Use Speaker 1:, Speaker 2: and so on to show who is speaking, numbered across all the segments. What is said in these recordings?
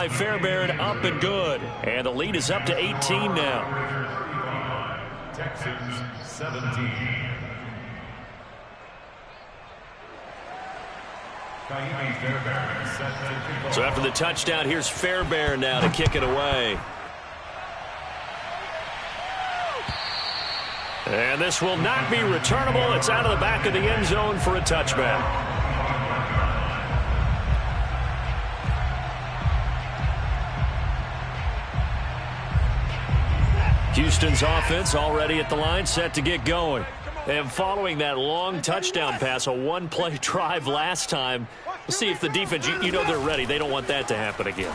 Speaker 1: by Fairbairn, up and good. And the lead is up to 18 now.
Speaker 2: Texans 17.
Speaker 1: So after the touchdown, here's Fairbairn now to kick it away. And this will not be returnable. It's out of the back of the end zone for a touchback. Houston's offense already at the line, set to get going. And following that long touchdown pass, a one-play drive last time, we'll see if the defense, you know they're ready. They don't want that to happen again.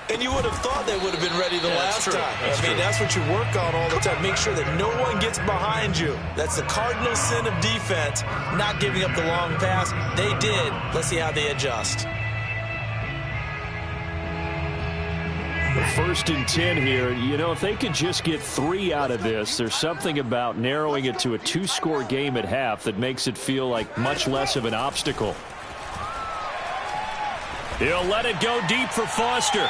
Speaker 3: And you would have thought they would have been ready the last time. I mean, that's what you work on all the time. Make sure that no one gets behind you. That's the cardinal sin of defense, not giving up the long pass. They did. Let's see how they adjust.
Speaker 1: First and 10 here. You know, if they could just get 3 out of this, there's something about narrowing it to a 2-score game at half that makes it feel like much less of an obstacle. He'll let it go deep for Foster.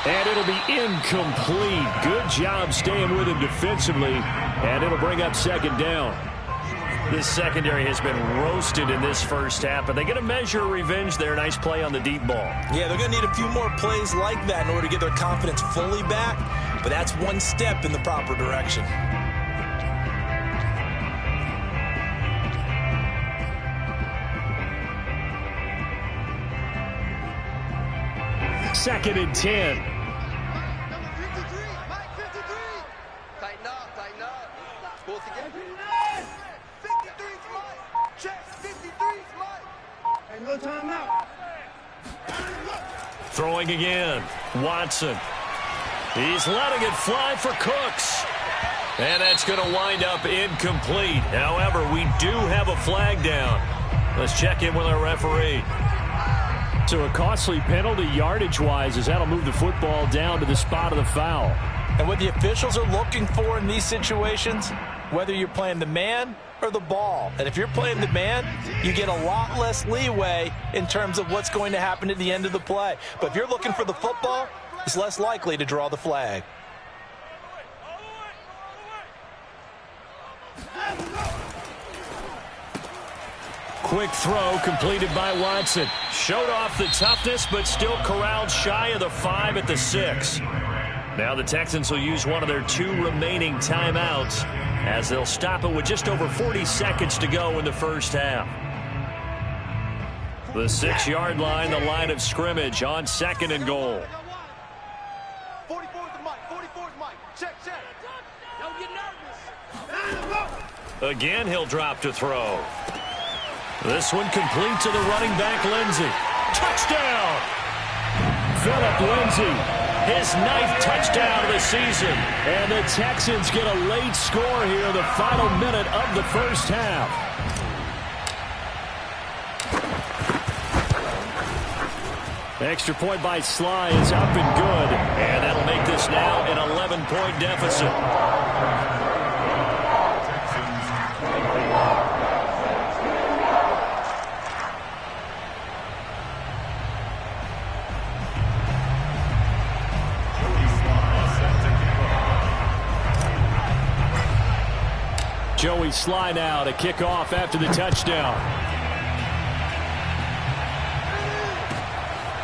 Speaker 1: And it'll be incomplete. Good job staying with him defensively. And it'll bring up second down. This secondary has been roasted in this first half, but they get a measure of revenge there. Nice play on the deep ball.
Speaker 3: Yeah, they're going to need a few more plays like that in order to get their confidence fully back, but that's one step in the proper direction.
Speaker 1: Second and 10.
Speaker 4: Tighten up, tighten up. Pull it together.
Speaker 5: No timeout.
Speaker 1: Throwing again. Watson. He's letting it fly for Cooks. And that's going to wind up incomplete. However, we do have a flag down. Let's check in with our referee. So a costly penalty yardage-wise as that'll move the football down to the spot of the foul.
Speaker 3: And what the officials are looking for in these situations, whether you're playing the man or the ball. And if you're playing the man, you get a lot less leeway in terms of what's going to happen at the end of the play. But if you're looking for the football, it's less likely to draw the flag.
Speaker 1: Quick throw completed by Watson. Showed off the toughness, but still corralled shy of the 5 at the 6. Now the Texans will use one of their 2 remaining timeouts as they'll stop it with just over 40 seconds to go in the first half. The 6-yard line, the line of scrimmage on second and goal.
Speaker 4: 44 is the mic, 44 is mic. Check, check. Don't get nervous.
Speaker 1: Again, he'll drop to throw. This one complete to the running back, Lindsey. Touchdown! Phillip Lindsey. His 9th touchdown of the season. And the Texans get a late score here, the final minute of the first half. Extra point by Sly is up and good. And that'll make this now an 11-point deficit. Joey Sly now to kick off after the touchdown.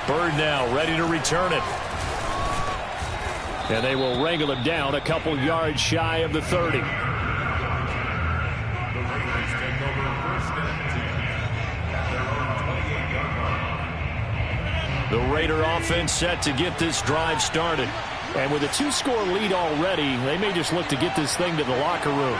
Speaker 1: Bird now ready to return it. And they will wrangle him down a couple yards shy of the 30. The Raider offense set to get this drive started. And with a 2-score lead already, they may just look to get this thing to the locker room.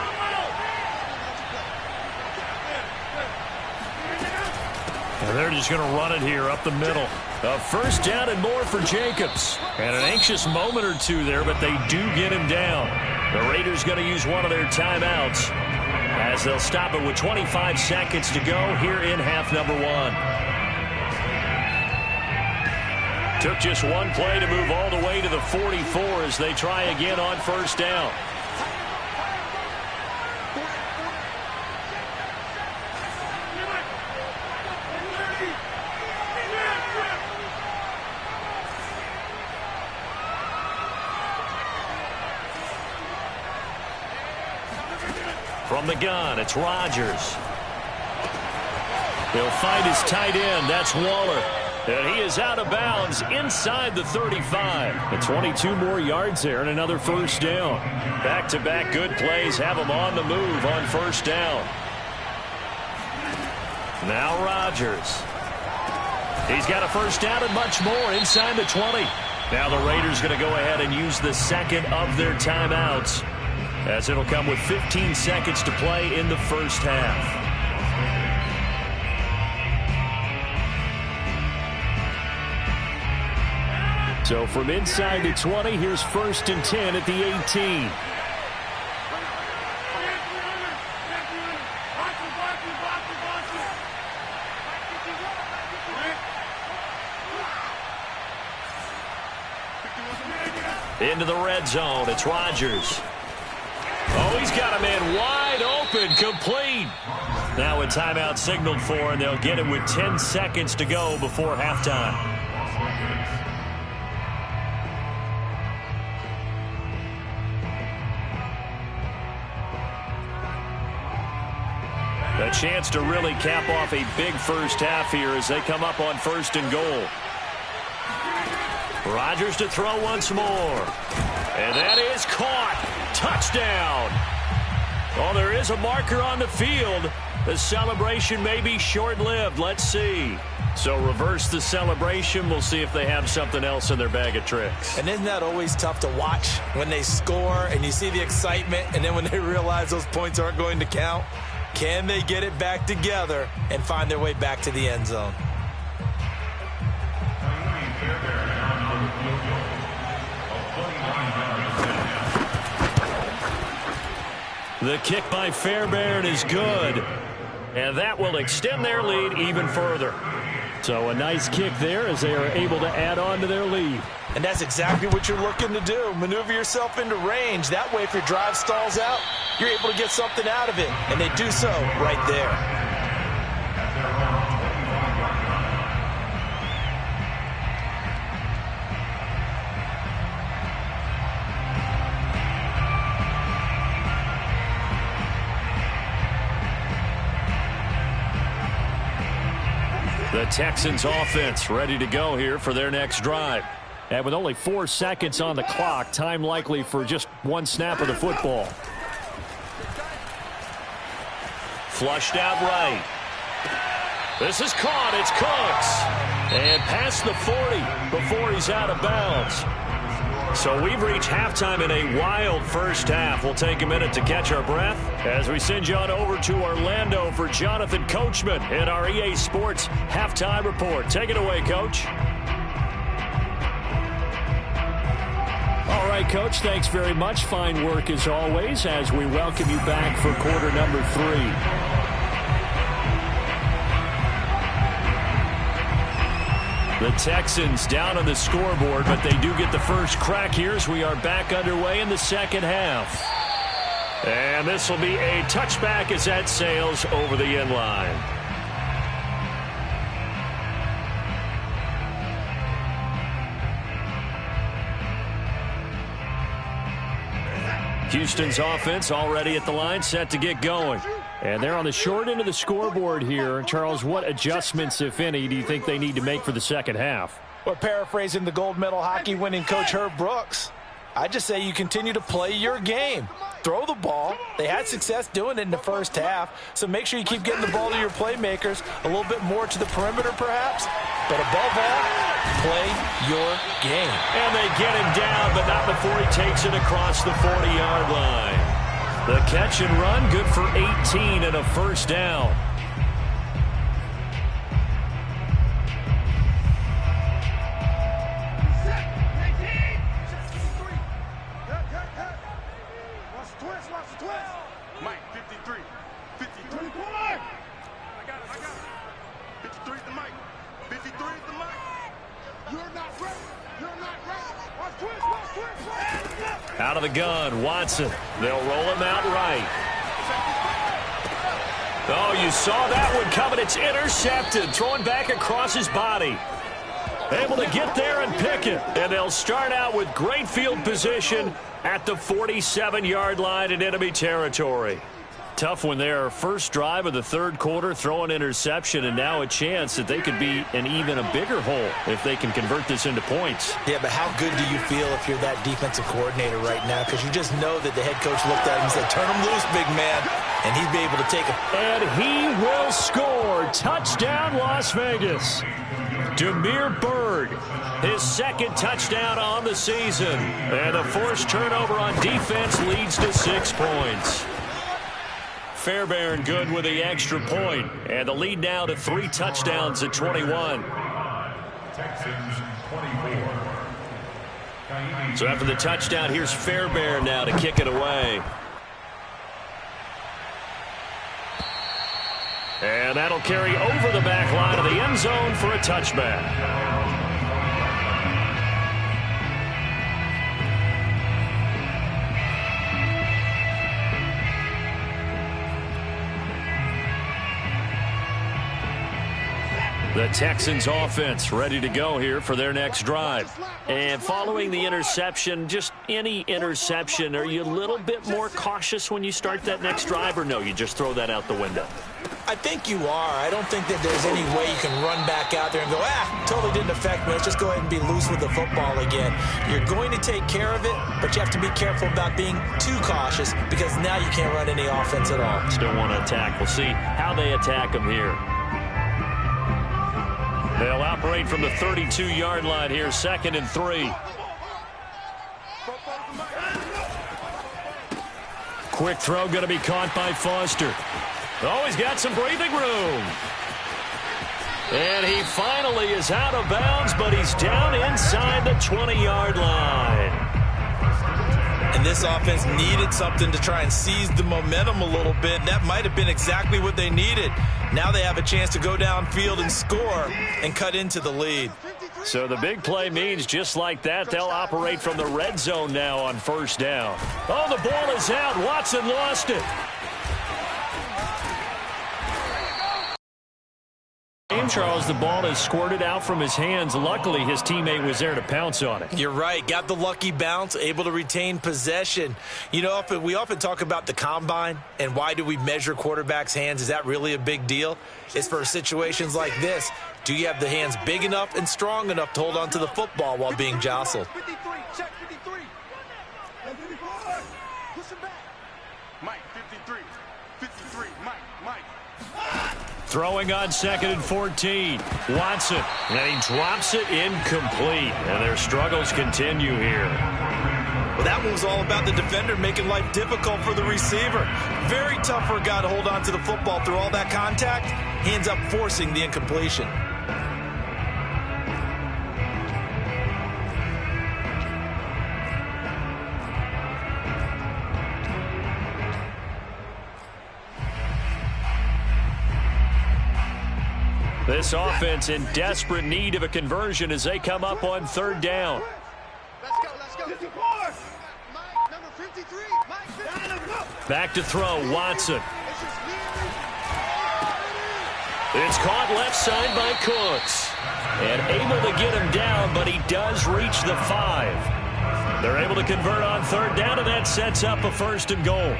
Speaker 1: And they're just going to run it here up the middle. A first down and more for Jacobs. And an anxious moment or two there, but they do get him down. The Raiders going to use one of their timeouts as they'll stop it with 25 seconds to go here in half number 1. Took just one play to move all the way to the 44 as they try again on first down. From the gun, it's Rodgers. He'll find his tight end. That's Waller. And he is out of bounds inside the 35. And 22 more yards there and another first down. Back-to-back good plays have him on the move on first down. Now Rodgers. He's got a first down and much more inside the 20. Now the Raiders going to go ahead and use the second of their timeouts, as it'll come with 15 seconds to play in the first half. So from inside the 20, here's 1st and 10 at the 18. Into the red zone, it's Rodgers. Oh, he's got a man wide open, complete. Now a timeout signaled for, and they'll get it with 10 seconds to go before halftime. A chance to really cap off a big first half here as they come up on 1st and goal. Rodgers to throw once more. And that is caught. Touchdown. Well, there is a marker on the field. The celebration may be short-lived. Let's see. So reverse the celebration. We'll see if they have something else in their bag of tricks.
Speaker 3: And isn't that always tough to watch when they score and you see the excitement, and then when they realize those points aren't going to count? Can they get it back together and find their way back to the end zone?
Speaker 1: The kick by Fairbairn is good, and that will extend their lead even further. So a nice kick there as they are able to add on to their lead.
Speaker 3: And that's exactly what you're looking to do. Maneuver yourself into range. That way, if your drive stalls out, you're able to get something out of it. And they do so right there.
Speaker 1: The Texans offense ready to go here for their next drive. And with only 4 seconds on the clock, time likely for just one snap of the football. Flushed out right. This is caught. It's Cooks. And past the 40 before he's out of bounds. So we've reached halftime in a wild first half. We'll take a minute to catch our breath as we send you on over to Orlando for Jonathan Coachman in our EA Sports Halftime Report. Take it away, Coach. All right, Coach, thanks very much. Fine work as always as we welcome you back for quarter number 3. The Texans down on the scoreboard, but they do get the first crack here as we are back underway in the second half. And this will be a touchback as that sails over the end line. Houston's offense already at the line, set to get going. And they're on the short end of the scoreboard here. Charles, what adjustments, if any, do you think they need to make for the second half?
Speaker 3: Well, paraphrasing the gold medal hockey winning coach Herb Brooks, I just say you continue to play your game. Throw the ball. They had success doing it in the first half, so make sure you keep getting the ball to your playmakers, a little bit more to the perimeter perhaps, but above all, play your game.
Speaker 1: And they get him down, but not before he takes it across the 40-yard line. The catch and run, good for 18 and a first down.
Speaker 4: Mike, 53. 53. I got it. 53 is the mic. 53 is the mic. You're not ready. You're not ready. Watch twist.
Speaker 1: Out of the gun, Watson. They'll roll him out right. Oh, you saw that one coming. It's intercepted. Thrown back across his body. Able to get there and pick it. And they'll start out with great field position at the 47-yard line in enemy territory. Tough when they're first drive of the third quarter, throw an interception, and now a chance that they could be in even a bigger hole if they can convert this into points.
Speaker 3: Yeah, but how good do you feel if you're that defensive coordinator right now? Because you just know that the head coach looked at him and said, turn him loose, big man, and he'd be able to take it.
Speaker 1: And he will score. Touchdown, Las Vegas. Demir Bird, his second touchdown on the season. And the forced turnover on defense leads to 6 points. Fairbairn good with the extra point. And the lead now to 3 touchdowns at 21. So after the touchdown, here's Fairbairn now to kick it away. And that'll carry over the back line of the end zone for a touchback. The Texans offense ready to go here for their next drive. And following the interception, just any interception, are you a little bit more cautious when you start that next drive, or no, you just throw that out the window?
Speaker 3: I think you are. I don't think that there's any way you can run back out there and go, totally didn't affect me. Let's just go ahead and be loose with the football again. You're going to take care of it, but you have to be careful about being too cautious because now you can't run any offense at all.
Speaker 1: Still want to attack. We'll see how they attack them here. They'll operate from the 32-yard line here, 2nd and 3. Quick throw going to be caught by Foster. Oh, he's got some breathing room. And he finally is out of bounds, but he's down inside the 20-yard line.
Speaker 3: And this offense needed something to try and seize the momentum a little bit. And that might have been exactly what they needed. Now they have a chance to go downfield and score and cut into the lead.
Speaker 1: So the big play means just like that, they'll operate from the red zone now on 1st down. Oh, the ball is out. Watson lost it. Charles, the ball is squirted out from his hands. Luckily, his teammate was there to pounce on it.
Speaker 3: You're right. Got the lucky bounce, able to retain possession. You know, we often talk about the combine and why do we measure quarterbacks' hands. Is that really a big deal? It's for situations like this. Do you have the hands big enough and strong enough to hold on to the football while being jostled?
Speaker 4: 53, check 53. 54. Push him back. Mike, 53. 53, Mike.
Speaker 1: Throwing on 2nd and 14. Watson, and he drops it incomplete. And their struggles continue here.
Speaker 3: Well, that one was all about the defender making life difficult for the receiver. Very tough for a guy to hold on to the football through all that contact. He ends up forcing the incompletion.
Speaker 1: This offense in desperate need of a conversion as they come up on 3rd down.
Speaker 4: Let's go. 54. Mike, number 53. Mike,
Speaker 1: back to throw, Watson. It's caught left side by Cooks. And able to get him down, but he does reach the 5. They're able to convert on 3rd down, and that sets up a 1st and goal.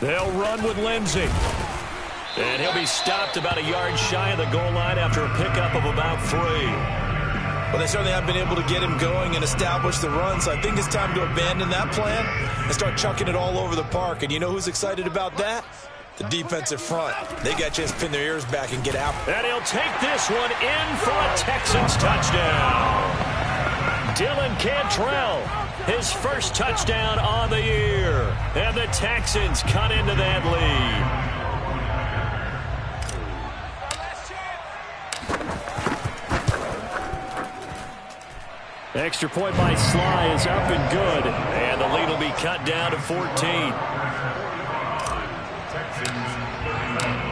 Speaker 1: They'll run with Lindsey. And he'll be stopped about a yard shy of the goal line after a pickup of about 3.
Speaker 3: Well, they certainly have been able to get him going and establish the run, so I think it's time to abandon that plan and start chucking it all over the park. And you know who's excited about that? The defensive front. They got a chance to pin their ears back and get out.
Speaker 1: And he'll take this one in for a Texans touchdown. Dylan Cantrell, his first touchdown on the year. And the Texans cut into that lead. Extra point by Sly is up and good. And the lead will be cut down to 14.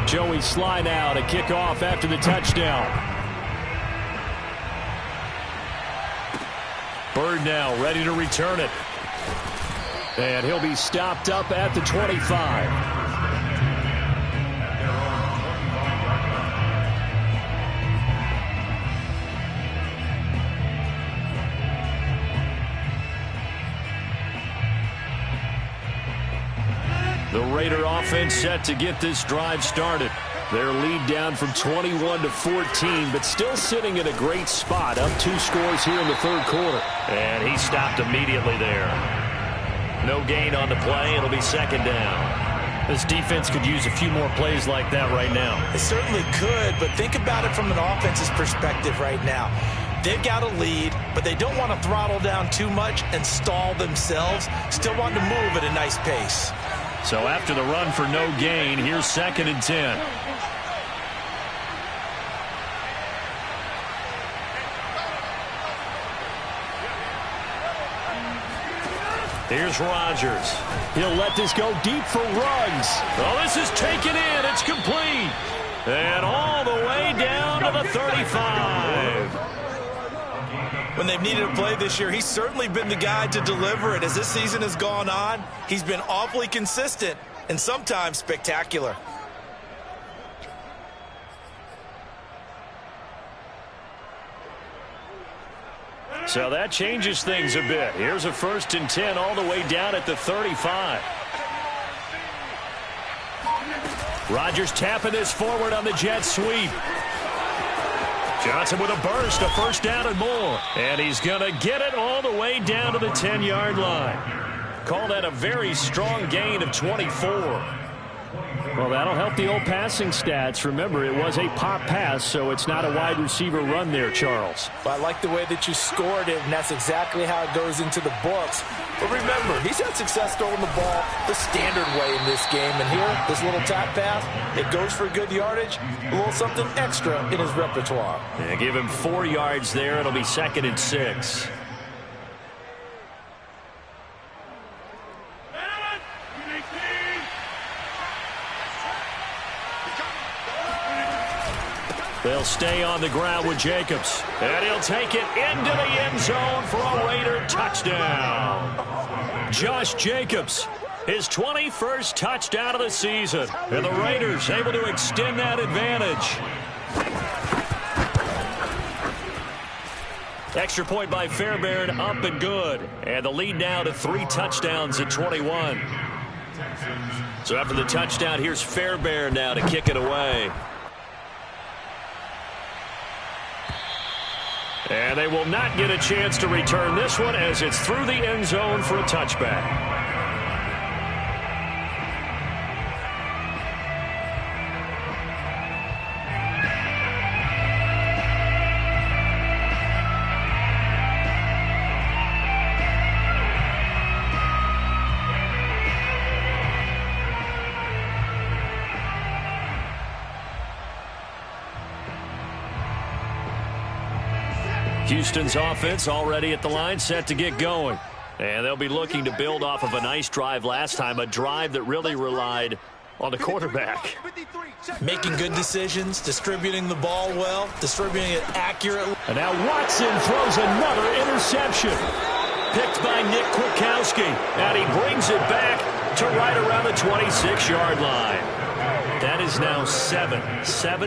Speaker 1: Joey Sly now to kick off after the touchdown. Bird now ready to return it. And he'll be stopped up at the 25. The Raider offense set to get this drive started. Their lead down from 21 to 14, but still sitting in a great spot, up 2 scores here in the third quarter. And he stopped immediately there. No gain on the play. It'll be second down. This defense could use a few more plays like that right now.
Speaker 3: It certainly could, but think about it from an offense's perspective right now. They've got a lead, but they don't want to throttle down too much and stall themselves. Still want to move at a nice pace.
Speaker 1: So after the run for no gain, here's 2nd and 10. Here's Rodgers. He'll let this go deep for Ruggs. Oh, this is taken in. It's complete. And all the way down to the 35.
Speaker 3: When they've needed a play this year, he's certainly been the guy to deliver it. As this season has gone on, he's been awfully consistent and sometimes spectacular.
Speaker 1: So that changes things a bit. Here's a 1st and 10 all the way down at the 35. Rodgers tapping this forward on the jet sweep. Johnson with a burst, a first down and more. And he's going to get it all the way down to the 10-yard line. Call that a very strong gain of 24. Well, that'll help the old passing stats. Remember, it was a pop pass, so it's not a wide receiver run there, Charles.
Speaker 3: Well, I like the way that you scored it, and that's exactly how it goes into the books. But remember, he's had success throwing the ball the standard way in this game. And here, this little tap pass, it goes for good yardage, a little something extra in his repertoire.
Speaker 1: Yeah, give him 4 yards there. It'll be 2nd and 6. They'll stay on the ground with Jacobs. And he'll take it into the end zone for a Raider touchdown. Josh Jacobs, his 21st touchdown of the season. And the Raiders able to extend that advantage. Extra point by Fairbairn, up and good. And the lead now to 3 touchdowns at 21. So after the touchdown, here's Fairbairn now to kick it away. And they will not get a chance to return this one as it's through the end zone for a touchback. Houston's offense already at the line, set to get going. And they'll be looking to build off of a nice drive last time, a drive that really relied on the quarterback.
Speaker 3: Making good decisions, distributing the ball well, distributing it accurately.
Speaker 1: And now Watson throws another interception. Picked by Nick Kwiatkowski. And he brings it back to right around the 26-yard line. That is now 7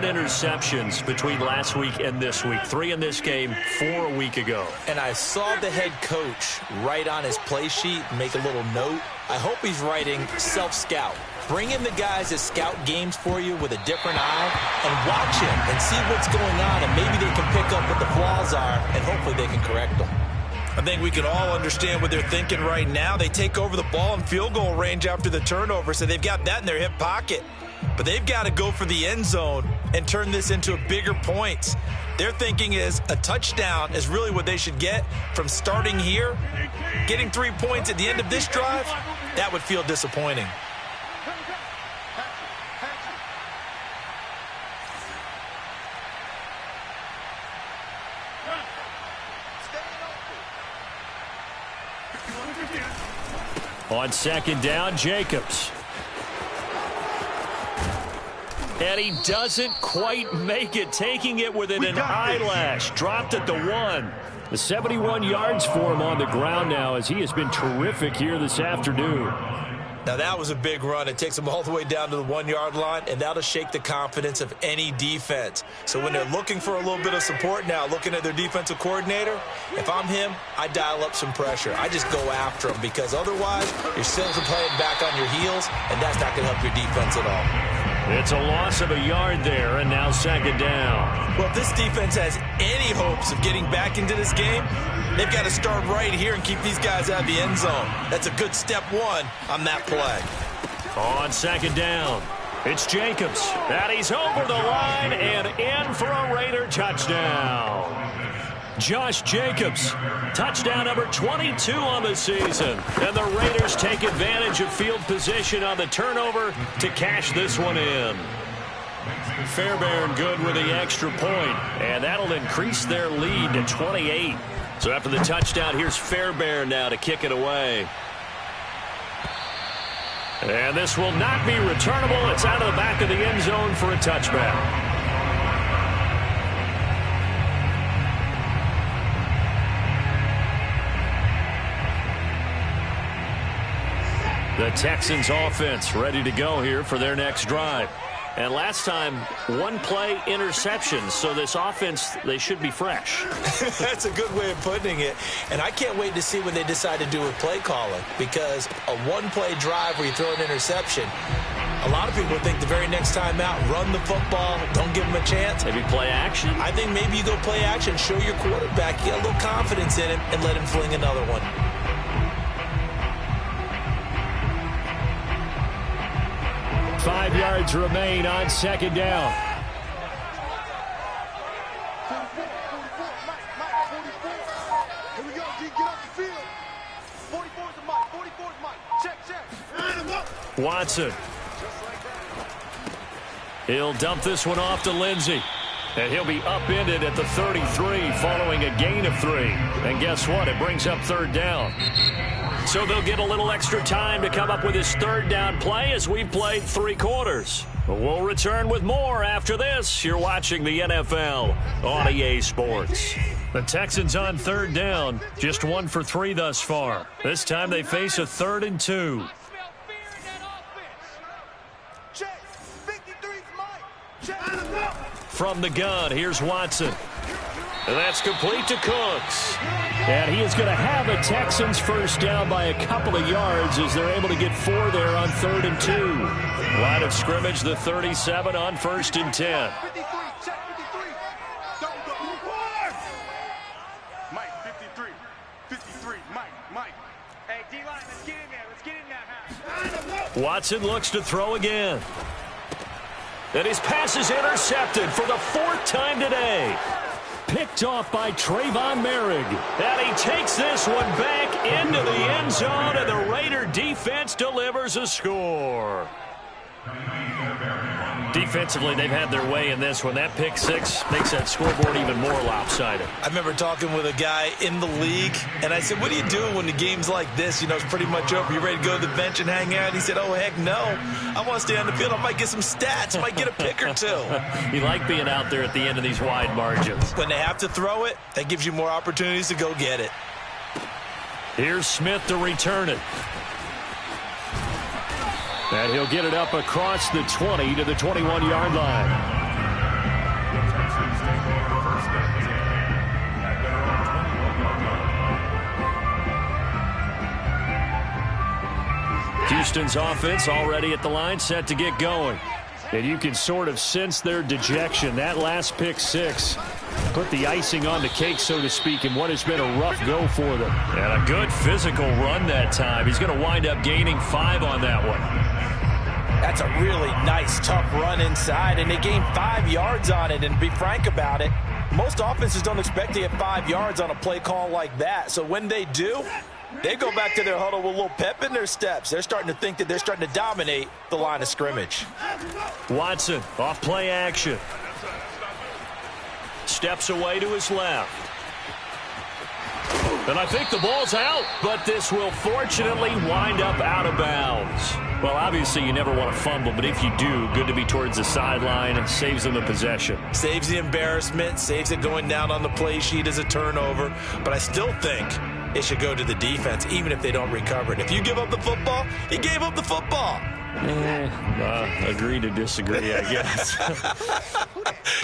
Speaker 1: interceptions between last week and this week. 3 in this game, 4 a week ago.
Speaker 3: And I saw the head coach write on his play sheet, make a little note. I hope he's writing self-scout. Bring in the guys that scout games for you with a different eye and watch him and see what's going on, and maybe they can pick up what the flaws are, and hopefully they can correct them. I think we can all understand what they're thinking right now. They take over the ball in field goal range after the turnover, so they've got that in their hip pocket. But they've got to go for the end zone and turn this into bigger points. Their thinking is a touchdown is really what they should get from starting here. Getting 3 points at the end of this drive, that would feel disappointing.
Speaker 1: On second down, Jacobs. And he doesn't quite make it, taking it within an eyelash. Dropped at the 1. The 71 yards for him on the ground now as he has been terrific here this afternoon.
Speaker 3: Now, that was a big run. It takes them all the way down to the 1-yard line, and that'll shake the confidence of any defense. So when they're looking for a little bit of support now, looking at their defensive coordinator, if I'm him, I dial up some pressure. I just go after him because otherwise you're still playing back on your heels, and that's not going to help your defense at all.
Speaker 1: It's a loss of a yard there, and now second down.
Speaker 3: Well, if this defense has any hopes of getting back into this game, they've got to start right here and keep these guys out of the end zone. That's a good step one on that play.
Speaker 1: On second down, it's Jacobs. And he's over the line and in for a Raider touchdown. Josh Jacobs, touchdown number 22 on the season. And the Raiders take advantage of field position on the turnover to cash this one in. Fairbairn good with the extra point, and that'll increase their lead to 28. So after the touchdown, here's Fairbairn now to kick it away. And this will not be returnable. It's out of the back of the end zone for a touchback. The Texans offense ready to go here for their next drive. And last time, one-play interception. So this offense, they should be fresh.
Speaker 3: That's a good way of putting it. And I can't wait to see what they decide to do with play calling. Because a one-play drive where you throw an interception, a lot of people think the very next time out, run the football, don't give them a chance.
Speaker 1: Maybe play action?
Speaker 3: I think maybe you go play action, show your quarterback, get a little confidence in him, and let him fling another one.
Speaker 1: 5 yards remain on second down.
Speaker 4: Here we go, G. Get off the field. 44's the mic. 44's mic. Check.
Speaker 1: Watson. He'll dump this one off to Lindsey. And he'll be upended at the 33 following a gain of 3. And guess what? It brings up third down. So they'll get a little extra time to come up with his third down play as we've played 3 quarters. We'll return with more after this. You're watching the NFL on EA Sports. The Texans on third down, just 1 for 3 thus far. This time they face a 3rd and 2. From the gun, here's Watson. And that's complete to Cooks. And he is going to have a Texans first down by a couple of yards as they're able to get 4 there on 3rd and 2. Line of scrimmage, the 37 on 1st and 10.
Speaker 4: 53, check 53. Don't go. Mike, 53. 53, Mike. Hey, D-line, let's get in there. Let's get in there.
Speaker 1: Watson looks to throw again. And his pass is intercepted for the 4th time today. Picked off by Trayvon Merrick. And he takes this one back into the end zone, and the Raider defense delivers a score. Defensively, they've had their way in this one. That pick 6 makes that scoreboard even more lopsided.
Speaker 3: I remember talking with a guy in the league, and I said, what are you doing when the game's like this? You know, it's pretty much over. You ready to go to the bench and hang out? He said, oh, heck no. I want to stay on the field. I might get some stats. Might get a pick or 2.
Speaker 1: You like being out there at the end of these wide margins.
Speaker 3: When they have to throw it, that gives you more opportunities to go get it.
Speaker 1: Here's Smith to return it. And he'll get it up across the 20 to the 21-yard line. Houston's offense already at the line, set to get going. And you can sort of sense their dejection. That last pick 6 put the icing on the cake, so to speak, in what has been a rough go for them. And a good physical run that time. He's going to wind up gaining 5 on that one.
Speaker 3: That's a really nice, tough run inside, and they gained 5 yards on it. And to be frank about it, most offenses don't expect to get 5 yards on a play call like that. So when they do, they go back to their huddle with a little pep in their steps. They're starting to think that they're starting to dominate the line of scrimmage.
Speaker 1: Watson off play action. Steps away to his left. And I think the ball's out, but this will fortunately wind up out of bounds. Well, obviously you never want to fumble, but if you do, good to be towards the sideline. Saves them the possession.
Speaker 3: Saves the embarrassment, saves it going down on the play sheet as a turnover. But I still think it should go to the defense, even if they don't recover it. If you give up the football, you gave up the football.
Speaker 1: Agree to disagree, I guess.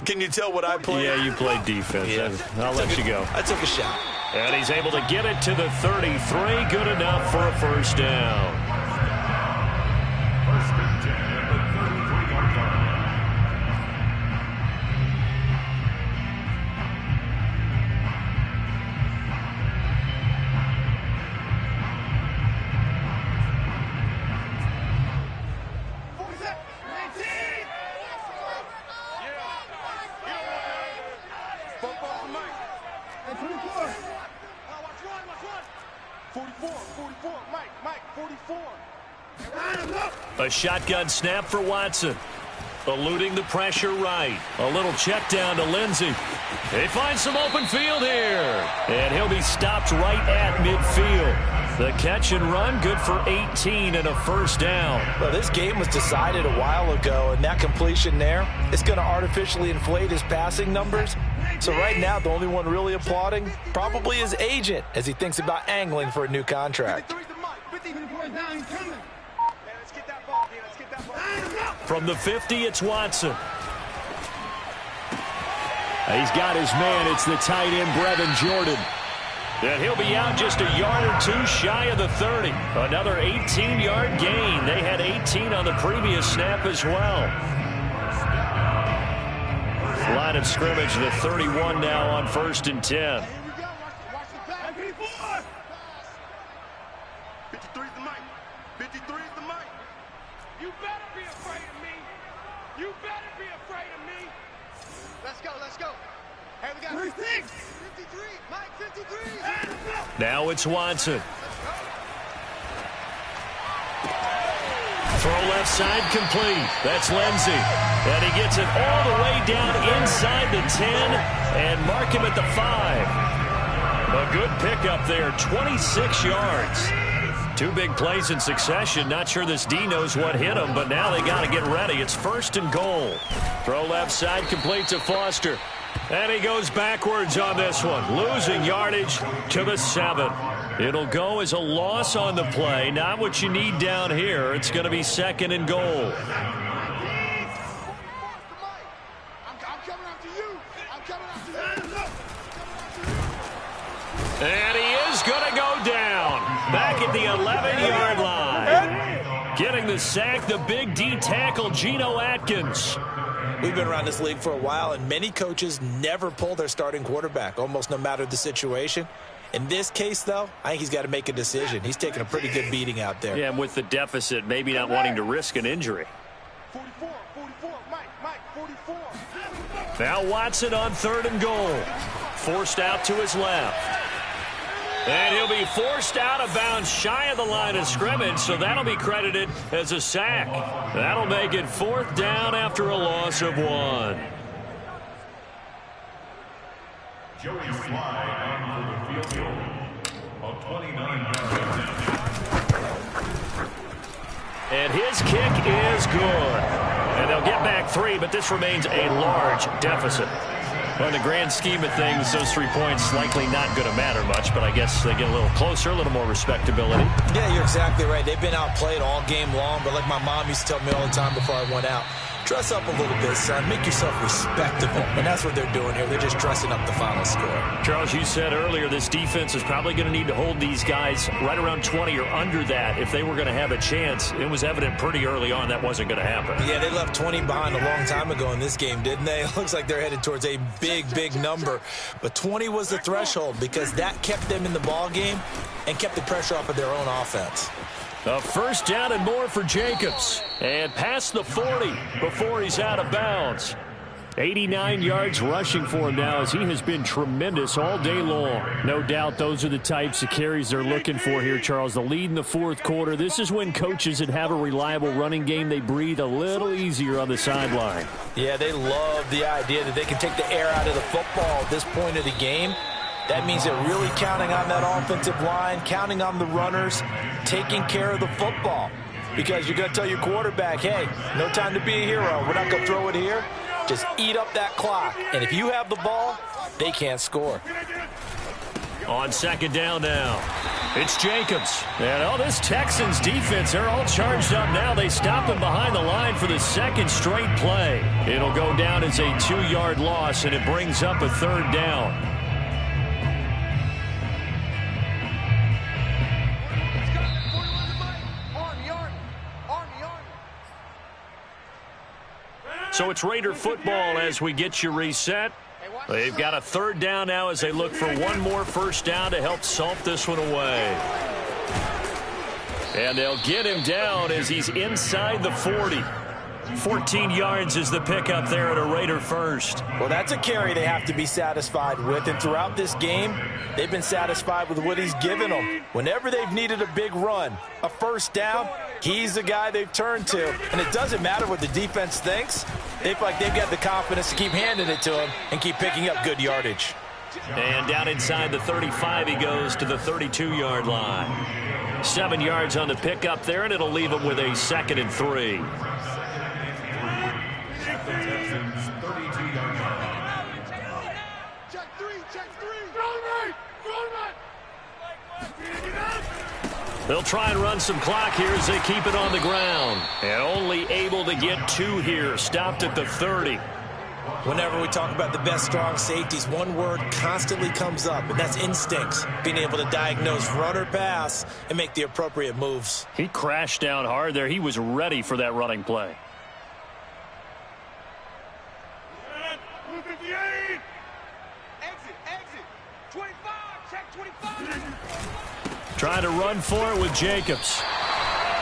Speaker 3: Can you tell what I played?
Speaker 1: Yeah, you played defense. Yeah. I'll let you go.
Speaker 3: I took a shot.
Speaker 1: And he's able to get it to the 33. Good enough for a first down. A shotgun snap for Watson. Eluding the pressure right. A little check down to Lindsey. They find some open field here. And he'll be stopped right at midfield. The catch and run, good for 18 and a first down.
Speaker 3: Well, this game was decided a while ago, and that completion there is going to artificially inflate his passing numbers. So right now, the only one really applauding probably his agent as he thinks about angling for a new contract.
Speaker 1: From the 50, it's Watson. He's got his man. It's the tight end, Brevin Jordan. And he'll be out just a yard or two shy of the 30. Another 18-yard gain. They had 18 on the previous snap as well. Line of scrimmage, the 31 now on 1st and 10.
Speaker 4: 53's the mic. 53's the mic. You better be afraid of me. You better be afraid of me. Let's go, let's go. Hey, we got 56. 53, Mike, 53.
Speaker 1: Now it's Watson. Throw left side complete. That's Lindsey. And he gets it all the way down inside the 10 and mark him at the 5. A good pickup there, 26 yards. Two big plays in succession. Not sure this D knows what hit him, but now they got to get ready. It's 1st and goal. Throw left side complete to Foster. And he goes backwards on this one, losing yardage to the 7. It'll go as a loss on the play. Not what you need down here. It's going to be 2nd and goal. And he is going to go down. Back at the 11-yard line. Getting the sack, the big D tackle, Geno Atkins.
Speaker 3: We've been around this league for a while, and many coaches never pull their starting quarterback, almost no matter the situation. In this case, though, I think he's got to make a decision. He's taking a pretty good beating out there.
Speaker 1: Yeah, and with the deficit, maybe not wanting to risk an injury.
Speaker 4: 44, Mike, 44.
Speaker 1: Now Watson on 3rd and goal. Forced out to his left. And he'll be forced out of bounds shy of the line of scrimmage, so that'll be credited as a sack. That'll make it 4th down after a loss of 1.
Speaker 2: Joey Slide on for the field goal of 29 yards.
Speaker 1: And his kick is good. And they'll get back 3, but this remains a large deficit. Well, in the grand scheme of things, those 3 points likely not going to matter much, but I guess they get a little closer, a little more respectability.
Speaker 3: Yeah, you're exactly right. They've been outplayed all game long, but like my mom used to tell me all the time before I went out, dress up a little bit, son. Make yourself respectable. And that's what they're doing here. They're just dressing up the final score.
Speaker 1: Charles, you said earlier this defense is probably going to need to hold these guys right around 20 or under that if they were going to have a chance. It was evident pretty early on that wasn't going to happen.
Speaker 3: Yeah, they left 20 behind a long time ago in this game, didn't they? It looks like they're headed towards a big, big number. But 20 was the threshold because that kept them in the ball game and kept the pressure off of their own offense.
Speaker 1: A 1st down and more for Jacobs. And past the 40 before he's out of bounds. 89 yards rushing for him now as he has been tremendous all day long. No doubt those are the types of carries they're looking for here, Charles. The lead in the 4th quarter. This is when coaches that have a reliable running game, they breathe a little easier on the sideline.
Speaker 3: Yeah, they love the idea that they can take the air out of the football at this point of the game. That means they're really counting on that offensive line, counting on the runners, taking care of the football. because you're going to tell your quarterback, hey, no time to be a hero. We're not going to throw it here. Just eat up that clock. And if you have the ball, they can't score.
Speaker 1: On second down now, it's Jacobs. And, this Texans defense, they're all charged up now. They stop him behind the line for the second straight play. It'll go down as a 2-yard loss, and it brings up a third down. So it's Raider football as we get you reset. They've got a third down now as they look for one more first down to help salt this one away. And they'll get him down as he's inside the 40. 14 yards is the pickup there at a Raider first.
Speaker 3: Well, that's a carry they have to be satisfied with. And throughout this game, they've been satisfied with what he's given them. Whenever they've needed a big run, a first down, he's the guy they've turned to. And it doesn't matter what the defense thinks. They feel like they've got the confidence to keep handing it to him and keep picking up good yardage.
Speaker 1: And down inside the 35, he goes to the 32-yard line. 7 yards on the pickup there, and it'll leave him with a 2nd and 3. They'll try and run some clock here as they keep it on the ground. And only able to get 2 here. Stopped at the 30.
Speaker 3: Whenever we talk about the best strong safeties, one word constantly comes up, and that's instincts. Being able to diagnose run or pass and make the appropriate moves.
Speaker 1: He crashed down hard there. He was ready for that running play. Trying to run for it with Jacobs.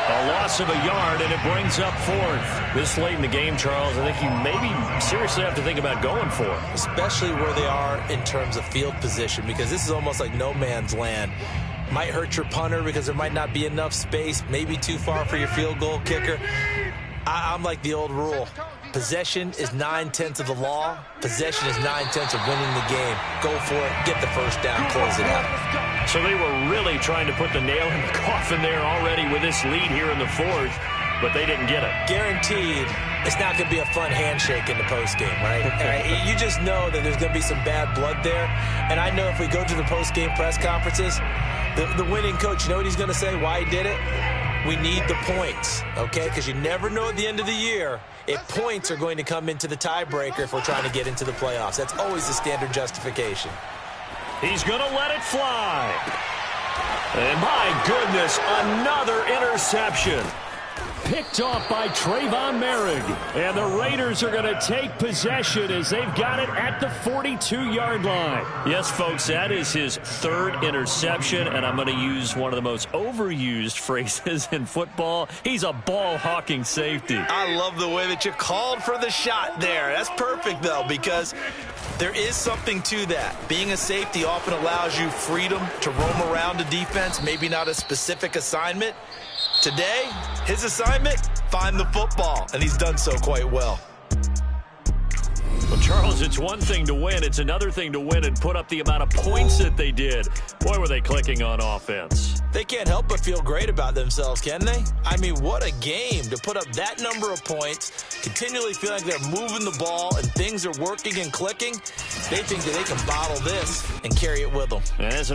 Speaker 1: A loss of a yard, and it brings up 4th. This late in the game, Charles, I think you maybe seriously have to think about going for it.
Speaker 3: Especially where they are in terms of field position, because this is almost like no man's land. Might hurt your punter because there might not be enough space, maybe too far for your field goal kicker. I'm like the old rule. Possession is 9/10 of the law. Possession is 9/10 of winning the game. Go for it. Get the first down. Close it out.
Speaker 1: So they were really trying to put the nail in the coffin there already with this lead here in the 4th, but they didn't get it.
Speaker 3: Guaranteed it's not going to be a fun handshake in the postgame, right? You just know that there's going to be some bad blood there. And I know if we go to the postgame press conferences, the winning coach, you know what he's going to say, why he did it? We need the points, okay? Because you never know at the end of the year if points are going to come into the tiebreaker if we're trying to get into the playoffs. That's always the standard justification.
Speaker 1: He's going to let it fly. And my goodness, another interception. Picked off by Trayvon Merrick. And the Raiders are going to take possession as they've got it at the 42-yard line. Yes, folks, that is his 3rd interception, and I'm going to use one of the most overused phrases in football. He's a ball-hawking safety.
Speaker 3: I love the way that you called for the shot there. That's perfect, though, because there is something to that. Being a safety often allows you freedom to roam around a defense, maybe not a specific assignment. Today, his assignment, find the football, and he's done so quite well.
Speaker 1: Well, Charles, it's one thing to win. It's another thing to win and put up the amount of points that they did. Boy, were they clicking on offense.
Speaker 3: They can't help but feel great about themselves, can they? I mean, what a game to put up that number of points, continually feel like they're moving the ball and things are working and clicking. They think that they can bottle this and carry it with them.
Speaker 1: As